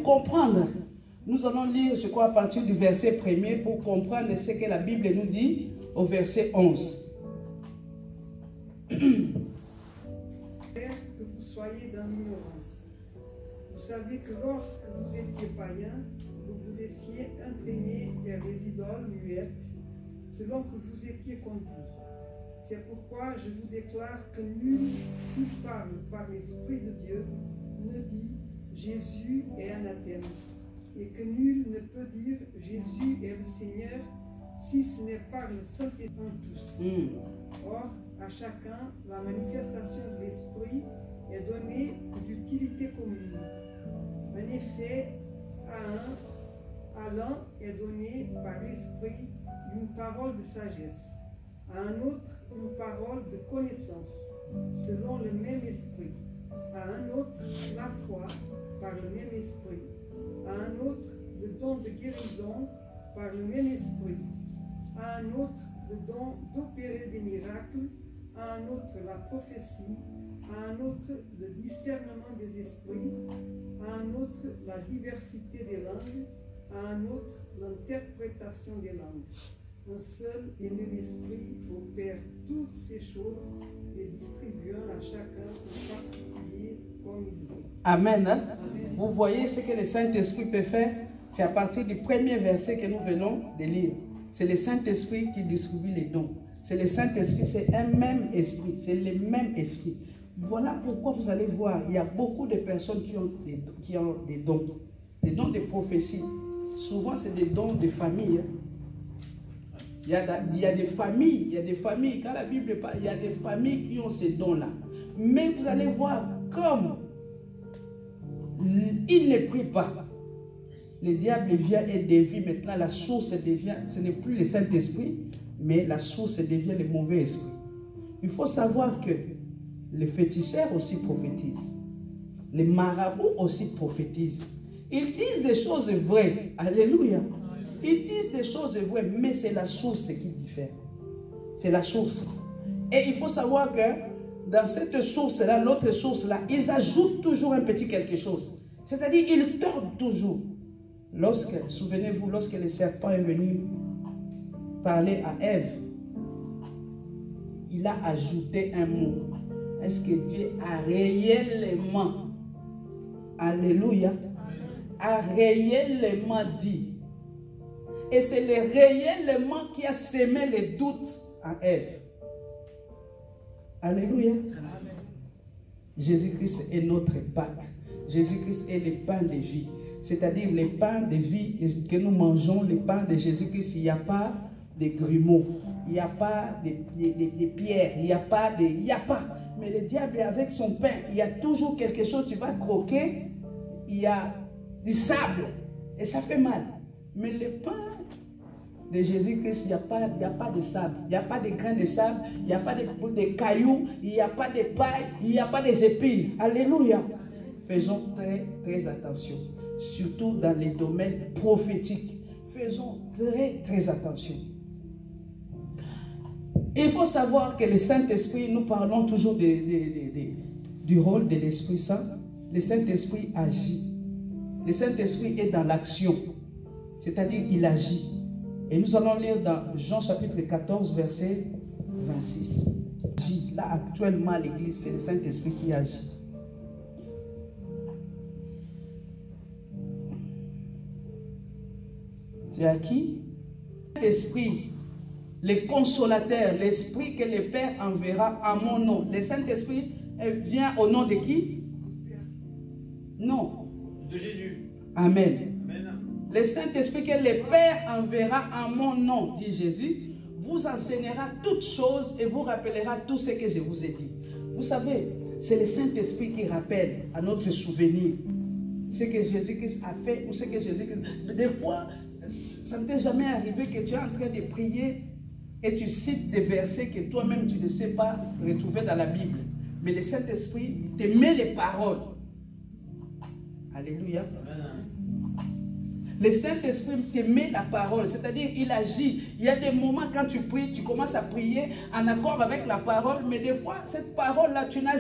Comprendre. Nous allons lire, je crois, à partir du verset 1er pour comprendre ce que la Bible nous dit au verset 11. Que vous soyez dans l'ignorance. Vous savez que lorsque vous étiez païens, vous vous laissiez entraîner vers les idoles muettes, selon que vous étiez conduits. C'est pourquoi je vous déclare que nul, s'il parle par l'Esprit de Dieu, ne dit Jésus est anathème, et que nul ne peut dire Jésus est le Seigneur si ce n'est par le Saint-Esprit en tous. Or, à chacun, la manifestation de l'Esprit est donnée d'utilité commune. En effet, à l'un est donnée par l'Esprit une parole de sagesse, à un autre une parole de connaissance, selon le même Esprit, à un autre la foi par le même Esprit, à un autre le don de guérison par le même Esprit, à un autre le don d'opérer des miracles, à un autre la prophétie, à un autre le discernement des esprits, à un autre la diversité des langues, à un autre l'interprétation des langues. Un seul et même esprit opère toutes ces choses, les distribuant à chacun en particulier comme il veut. Amen. Amen. Vous voyez ce que le Saint-Esprit peut faire? C'est à partir du premier verset que nous venons de lire. C'est le Saint-Esprit qui distribue les dons. C'est le Saint-Esprit, c'est un même esprit, c'est le même esprit. Voilà pourquoi vous allez voir, il y a beaucoup de personnes qui ont des dons. Des dons de prophétie. Souvent, c'est des dons de famille. Il y a des familles, quand la Bible parle, il y a des familles qui ont ces dons-là. Mais vous allez voir, comme il ne prie pas, le diable vient et dévie. Maintenant, la source devient, ce n'est plus le Saint-Esprit, mais la source devient le mauvais esprit. Il faut savoir que les féticheurs aussi prophétisent. Les marabouts aussi prophétisent. Ils disent des choses vraies. Alléluia. Ils disent des choses vraies, mais c'est la source qui diffère. C'est la source. Et il faut savoir que dans cette source-là, l'autre source-là, ils ajoutent toujours un petit quelque chose. C'est-à-dire, ils tordent toujours. Souvenez-vous, lorsque le serpent est venu parler à Ève, il a ajouté un mot. Est-ce que Dieu a réellement, alléluia, a réellement dit? Et c'est le réellement qui a semé les doutes en Ève. Alléluia. Jésus-Christ est notre Pâques. Jésus-Christ est le pain de vie. C'est-à-dire le pain de vie que nous mangeons, le pain de Jésus-Christ, il n'y a pas de grumeaux, il n'y a pas de pierres, il n'y a pas. Mais le diable avec son pain, il y a toujours quelque chose, tu vas croquer, il y a du sable et ça fait mal. Mais le pain de Jésus-Christ, il n'y a pas de sable, il n'y a pas de grains de sable, il n'y a pas de cailloux, il n'y a pas de paille, il n'y a pas des épines. Alléluia. Faisons très, très attention, surtout dans les domaines prophétiques. Faisons très, très attention. Il faut savoir que le Saint-Esprit, nous parlons toujours du rôle de l'Esprit Saint. Le Saint-Esprit agit. Le Saint-Esprit est dans l'action. C'est-à-dire, il agit. Et nous allons lire dans Jean chapitre 14, verset 26. Là, actuellement, à l'église, c'est le Saint-Esprit qui agit. C'est à qui? L'Esprit, le consolateur, l'Esprit que le Père enverra en mon nom. Le Saint-Esprit vient au nom de qui? Non. De Jésus. Amen. Amen. Le Saint-Esprit que le Père enverra en mon nom, dit Jésus, vous enseignera toutes choses et vous rappellera tout ce que je vous ai dit. Vous savez, c'est le Saint-Esprit qui rappelle à notre souvenir ce que Jésus-Christ a fait ou ce que Jésus-Christ... Des fois, ça ne t'est jamais arrivé que tu es en train de prier et tu cites des versets que toi-même tu ne sais pas retrouver dans la Bible. Mais le Saint-Esprit te met les paroles. Alléluia. Le Saint-Esprit te met la parole, c'est-à-dire il agit. Il y a des moments quand tu pries, tu commences à prier en accord avec la parole, mais des fois, cette parole-là, tu n'as